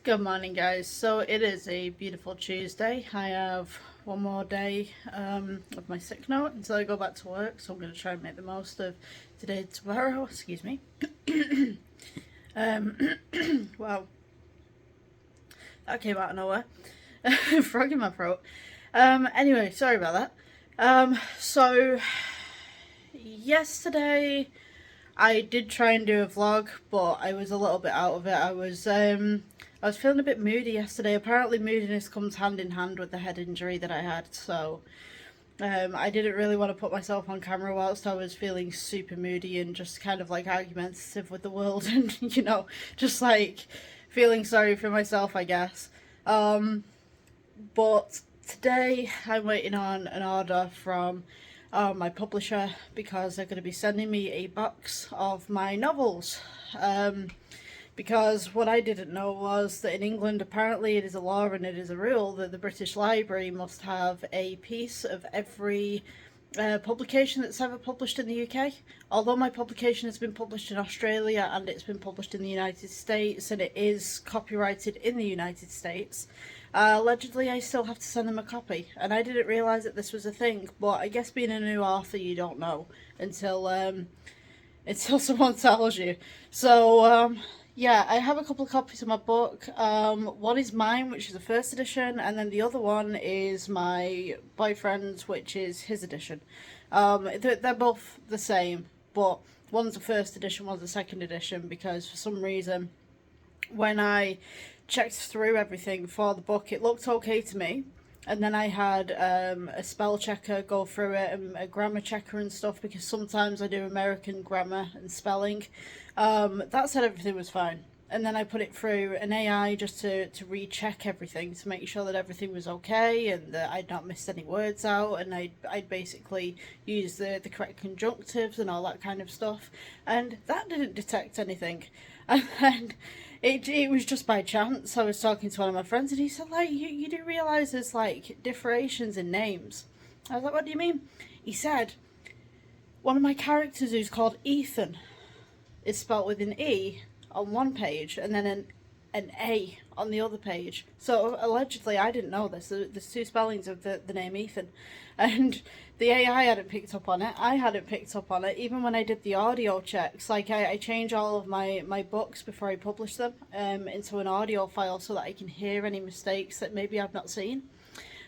Good morning, guys. So it is a beautiful Tuesday. I have one more day of my sick note until I go back to work, so I'm going to try and make the most of today and tomorrow. Excuse me. um, wow, that came out of nowhere. Frog in my throat. Anyway, sorry about that. So yesterday I did try and do a vlog, but I was a little bit out of it. I was feeling a bit moody yesterday. Apparently moodiness comes hand in hand with the head injury that I had, so I didn't really want to put myself on camera whilst I was feeling super moody and just kind of like argumentative with the world and, just like feeling sorry for myself, I guess. But today I'm waiting on an order from my publisher because they're going to be sending me a box of my novels. Because what I didn't know was that in England apparently it is a law and it is a rule that the British Library must have a piece of every publication that's ever published in the UK. Although my publication has been published in Australia and it's been published in the United States and it is copyrighted in the United States, allegedly I still have to send them a copy. And I didn't realise that this was a thing, but I guess being a new author you don't know until someone tells you. So yeah, I have a couple of copies of my book. One is mine, which is the first edition, and then the other one is my boyfriend's, which is his edition. They're both the same, but one's the first edition, one's the second edition, because for some reason, when I checked through everything for the book, it looked okay to me. And then I had a spell checker go through it and a grammar checker and stuff, because sometimes I do American grammar and spelling. That said everything was fine. And then I put it through an AI just to recheck everything, to make sure that everything was okay and that I'd not missed any words out, and I'd basically used the correct conjunctives and all that kind of stuff. And that didn't detect anything. And then it was just by chance. I was talking to one of my friends and he said, like, you do realise there's like differentiations in names. I was like, what do you mean? He said, one of my characters who's called Ethan is spelt with an E on one page and then an A on the other page. So allegedly, I didn't know this. There's two spellings of the name Ethan. And the AI hadn't picked up on it. I hadn't picked up on it. Even when I did the audio checks, like I change all of my books before I publish them into an audio file so that I can hear any mistakes that maybe I've not seen.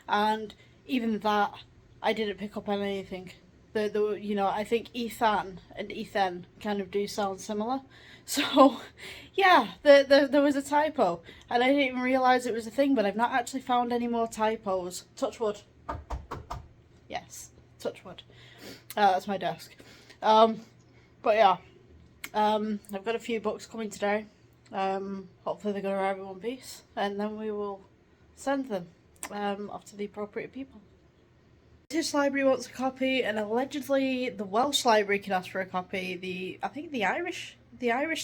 And even that, I didn't pick up on anything. I think Ethan and Ethan kind of do sound similar. So, yeah, there was a typo, and I didn't even realise it was a thing, but I've not actually found any more typos. Touch wood. Yes, touch wood. That's my desk. But yeah, I've got a few books coming today. Hopefully they're going to arrive in one piece, and then we will send them off to the appropriate people. The British Library wants a copy, and allegedly the Welsh Library can ask for a copy. I think the Irish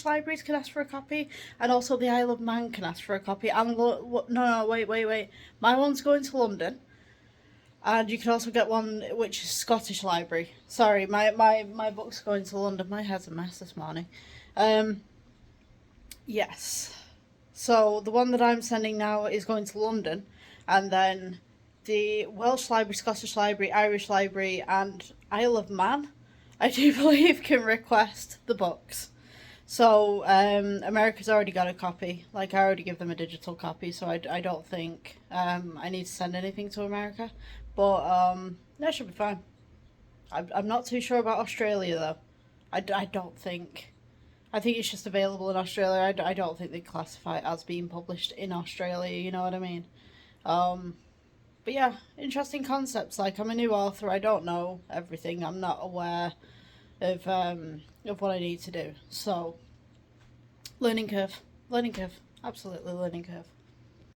libraries can ask for a copy, and also the Isle of Man can ask for a copy. And no, wait. My one's going to London, and you can also get one which is Scottish Library. Sorry, my book's going to London. My head's a mess this morning. Yes. So the one that I'm sending now is going to London, and then the Welsh Library, Scottish Library, Irish Library, and Isle of Man, I do believe, can request the books. So America's already got a copy. Like, I already give them a digital copy, so I don't think I need to send anything to America. But that should be fine. I'm not too sure about Australia though. I don't think. I think it's just available in Australia. I don't think they classify it as being published in Australia. You know what I mean? But yeah, interesting concepts. Like, I'm a new author. I don't know everything. I'm not aware of what I need to do. So, learning curve, absolutely learning curve.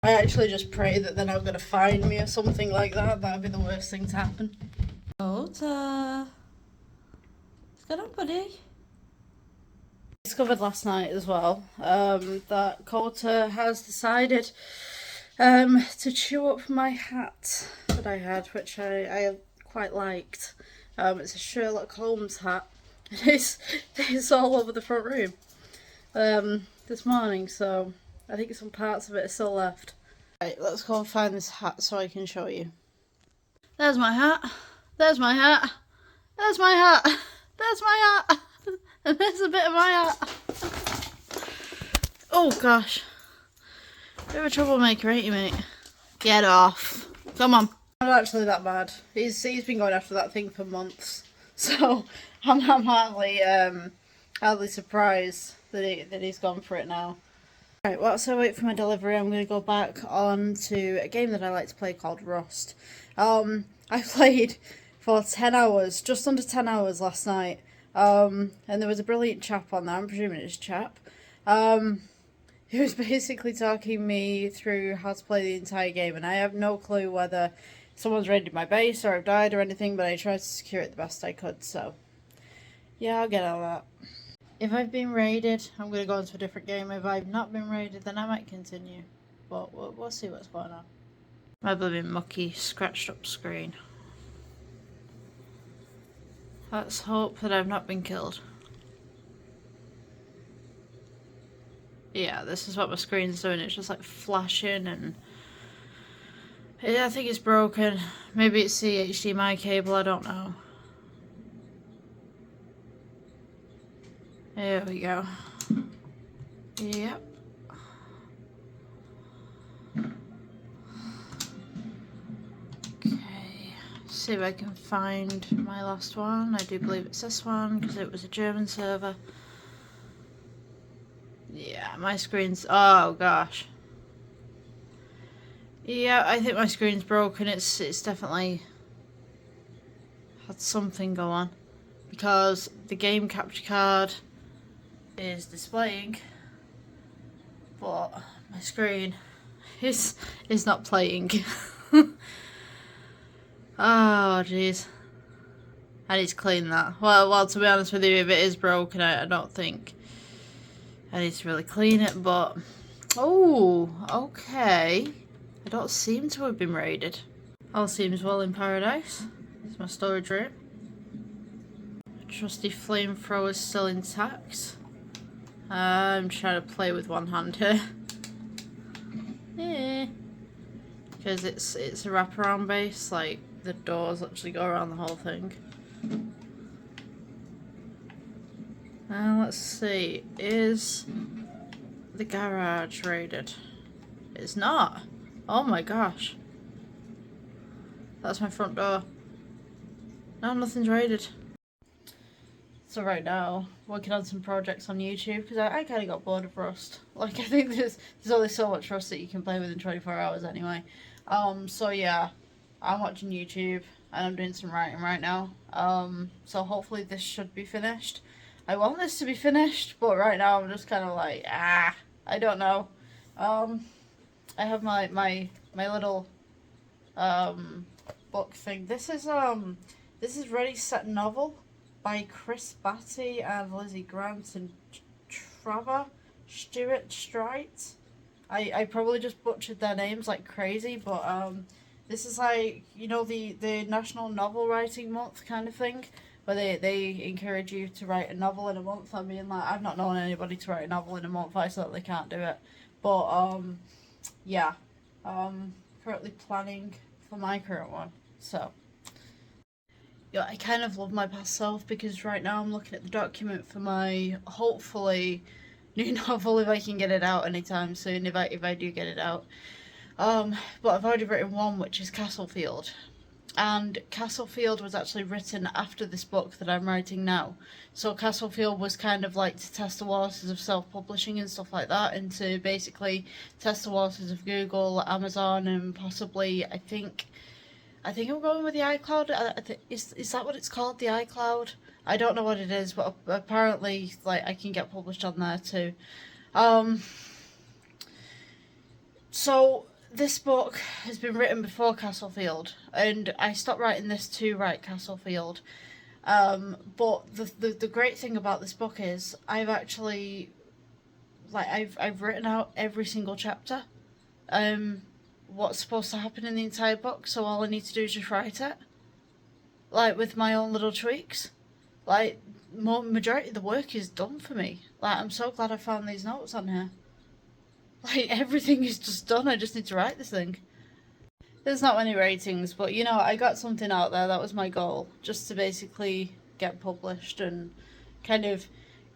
I actually just pray that they're not going to fine me or something like that. That'd be the worst thing to happen. Coulter, what's going on, buddy? I discovered last night as well that Coulter has decided to chew up my hat that I had, which I quite liked. It's a Sherlock Holmes hat. It's all over the front room this morning, so I think some parts of it are still left. Right, let's go and find this hat so I can show you. There's my hat. There's my hat. There's my hat. There's my hat. And there's a bit of my hat. Oh gosh. Bit of a troublemaker, ain't you, mate? Get off. Come on. Not actually that bad. He's been going after that thing for months. So I'm hardly surprised that he's gone for it now. Right, whilst I wait for my delivery, I'm going to go back on to a game that I like to play called Rust. I played for 10 hours, just under 10 hours last night. And there was a brilliant chap on there, I'm presuming it's a chap. He was basically talking me through how to play the entire game, and I have no clue whether someone's raided my base or I've died or anything, but I tried to secure it the best I could, so yeah, I'll get on that. If I've been raided, I'm going to go into a different game. If I've not been raided, then I might continue, but we'll see what's going on. My bloody mucky, scratched up screen. Let's hope that I've not been killed. Yeah, this is what my screen's doing. It's just like flashing and I think it's broken. Maybe it's the HDMI cable, I don't know. There we go. Yep. Okay. See if I can find my last one. I do believe it's this one because it was a German server. Yeah, my screen's... Oh, gosh. Yeah, I think my screen's broken. It's definitely had something go on. Because the game capture card is displaying, but my screen is not playing. Oh, jeez. I need to clean that. Well, to be honest with you, if it is broken, I don't think I need to really clean it, but... Oh, okay. I don't seem to have been raided. All seems well in paradise. It's my storage room. Trusty flamethrower is still intact. I'm trying to play with one hand here. Yeah. Because it's a wraparound base, like the doors actually go around the whole thing. Let's see, is the garage raided? It's not. Oh my gosh. That's my front door. No, nothing's raided. So right now, working on some projects on YouTube because I kind of got bored of Rust. Like, I think there's only so much Rust that you can play within 24 hours anyway. So yeah, I'm watching YouTube and I'm doing some writing right now. So hopefully this should be finished. I want this to be finished, but right now I'm just kind of like, I don't know. I have my little book thing. This is Ready Set Novel by Chris Batty and Lizzie Grant and Trevor Stewart Strite. I probably just butchered their names like crazy, but this is like, you know, the National Novel Writing Month kind of thing, where they encourage you to write a novel in a month. I mean, like, I've not known anybody to write a novel in a month. I certainly can't do it. But yeah, currently planning for my current one. So yeah, I kind of love my past self because right now I'm looking at the document for my hopefully new novel if I can get it out anytime soon, if I do get it out. But I've already written one, which is Castlefield. And Castlefield was actually written after this book that I'm writing now. So Castlefield was kind of like to test the waters of self-publishing and stuff like that, and to basically test the waters of Google, Amazon, and possibly, I think I'm going with the iCloud. Is that what it's called, the iCloud? I don't know what it is, but apparently, like, I can get published on there too. So this book has been written before Castlefield, and I stopped writing this to write Castlefield. But the great thing about this book is I've actually, like, I've written out every single chapter. What's supposed to happen in the entire book, so all I need to do is just write it, like, with my own little tweaks. Like, majority of the work is done for me. Like, I'm so glad I found these notes on here. Like, everything is just done. I just need to write this thing. There's not many ratings, but you know, I got something out there. That was my goal, just to basically get published and kind of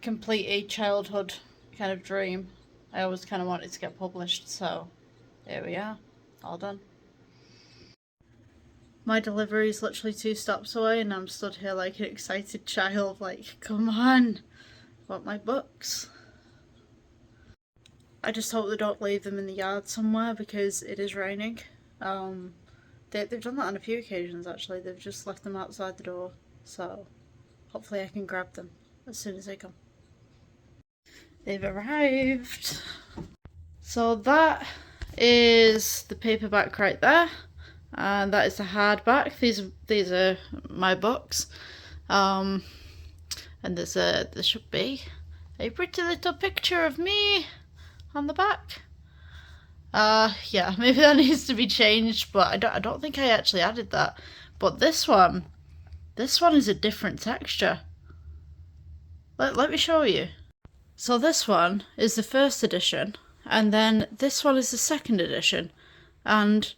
complete a childhood kind of dream. I always kind of wanted to get published, so here we are, all done. My delivery is literally 2 stops away, and I'm stood here like an excited child, like, come on, I want my books. I just hope they don't leave them in the yard somewhere because it is raining. They've done that on a few occasions actually. They've just left them outside the door, so hopefully I can grab them as soon as they come. They've arrived. So that is the paperback right there, and that is the hardback. These are my books, and there should be a pretty little picture of me on the back. Yeah, maybe that needs to be changed, but I don't think I actually added that. But this one is a different texture. Let me show you. So this one is the first edition, and then this one is the second edition, and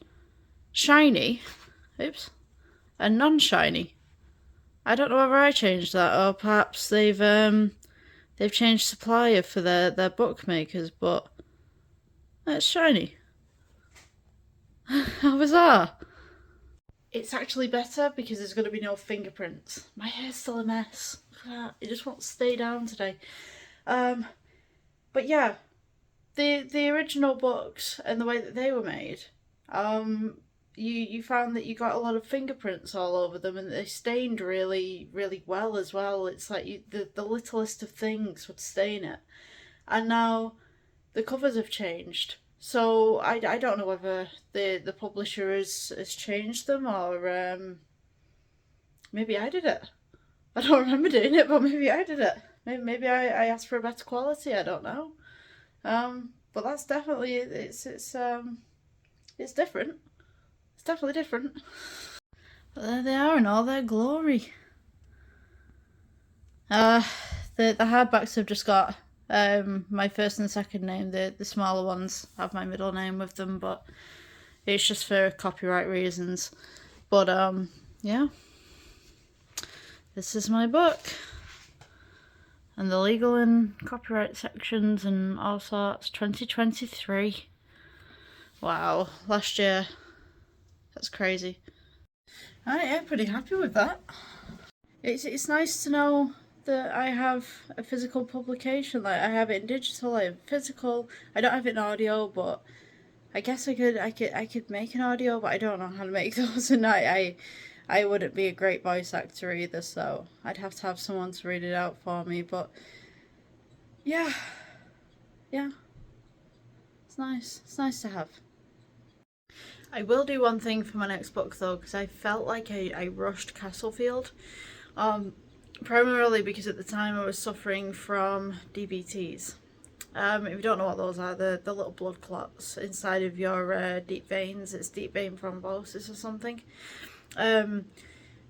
shiny, oops, and non-shiny. I don't know whether I changed that, or perhaps they've changed supplier for their bookmakers, but it's shiny. How bizarre. It's actually better because there's going to be no fingerprints. My hair's still a mess. Look at that. It just won't stay down today. But yeah, the original books and the way that they were made, you found that you got a lot of fingerprints all over them, and they stained really, really well as well. It's like the littlest of things would stain it. And now the covers have changed. So I don't know whether the publisher has changed them, or maybe I did it. I don't remember doing it, but maybe I did it. Maybe I asked for a better quality. I don't know. But that's definitely it's different. It's definitely different. But there they are in all their glory. The hardbacks have just got my first and second name. The smaller ones have my middle name with them, but it's just for copyright reasons. But yeah, this is my book, and the legal and copyright sections and all sorts. 2023. Wow, last year. That's crazy. I'm pretty happy with that. It's nice to know that I have a physical publication. Like, I have it in digital, I have physical. I don't have it in audio, but I guess I could make an audio, but I don't know how to make those, and I wouldn't be a great voice actor either, so I'd have to have someone to read it out for me. But yeah, it's nice. It's nice to have. I will do one thing for my next book though, because I felt like I rushed Castlefield. Primarily because at the time I was suffering from DVTs. If you don't know what those are, the little blood clots inside of your deep veins. It's deep vein thrombosis or something.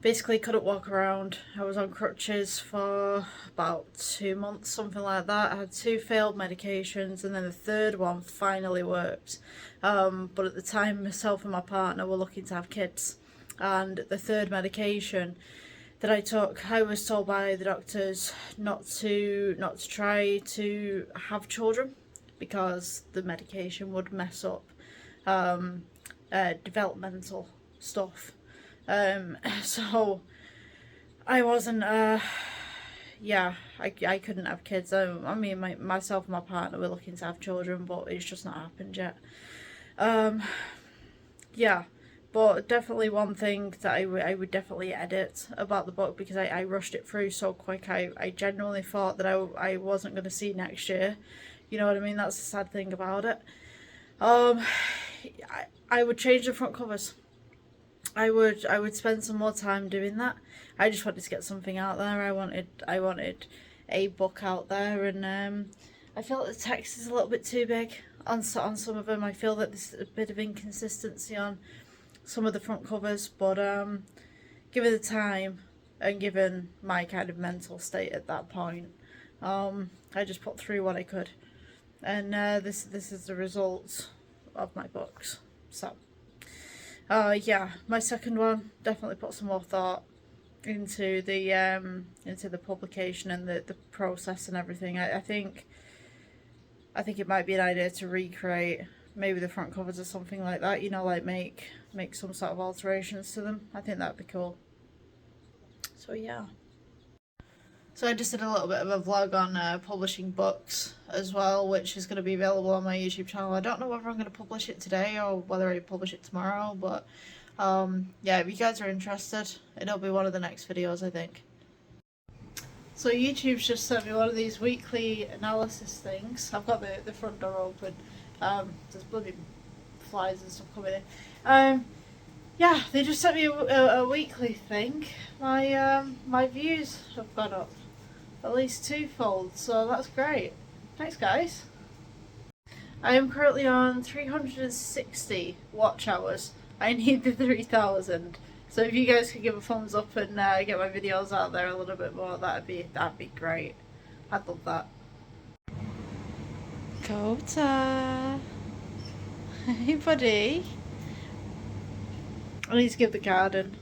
Basically couldn't walk around. I was on crutches for about 2 months, something like that. I had 2 failed medications, and then the third one finally worked. But at the time, myself and my partner were looking to have kids, and the third medication that I took, I was told by the doctors not to try to have children because the medication would mess up developmental stuff. So I wasn't yeah, I couldn't have kids. I mean, myself and my partner were looking to have children, but it's just not happened yet. Yeah, but definitely one thing that I would definitely edit about the book, because I rushed it through so quick. I genuinely thought that I wasn't going to see next year. You know what I mean? That's the sad thing about it. I would change the front covers. I would spend some more time doing that. I just wanted to get something out there. I wanted a book out there, and I feel like the text is a little bit too big on some of them. I feel that there's a bit of inconsistency on some of the front covers, but given the time and given my kind of mental state at that point, I just put through what I could. and this is the results of my books. So yeah, my second one definitely put some more thought into the publication and the process and everything. I think it might be an idea to recreate maybe the front covers or something like that, you know, like make some sort of alterations to them. I think that'd be cool. So yeah. So I just did a little bit of a vlog on publishing books as well, which is going to be available on my YouTube channel. I don't know whether I'm going to publish it today or whether I publish it tomorrow, but yeah, if you guys are interested, it'll be one of the next videos, I think. So YouTube's just sent me one of these weekly analysis things. I've got the front door open. There's bloody flies and stuff coming in. Yeah, they just sent me a weekly thing. My views have gone up at least twofold, so that's great. Thanks, guys. I am currently on 360 watch hours. I need the 3,000. So if you guys could give a thumbs up and get my videos out there a little bit more, that'd be great. I'd love that. Kota. Hey, buddy. I need to give the garden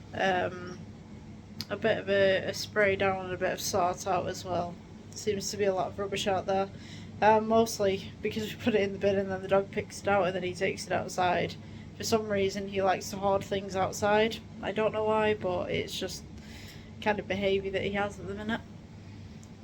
a bit of a spray down and a bit of sort out as well. Seems to be a lot of rubbish out there. Mostly because we put it in the bin and then the dog picks it out and then he takes it outside. For some reason he likes to hoard things outside. I don't know why, but it's just kind of behaviour that he has at the minute.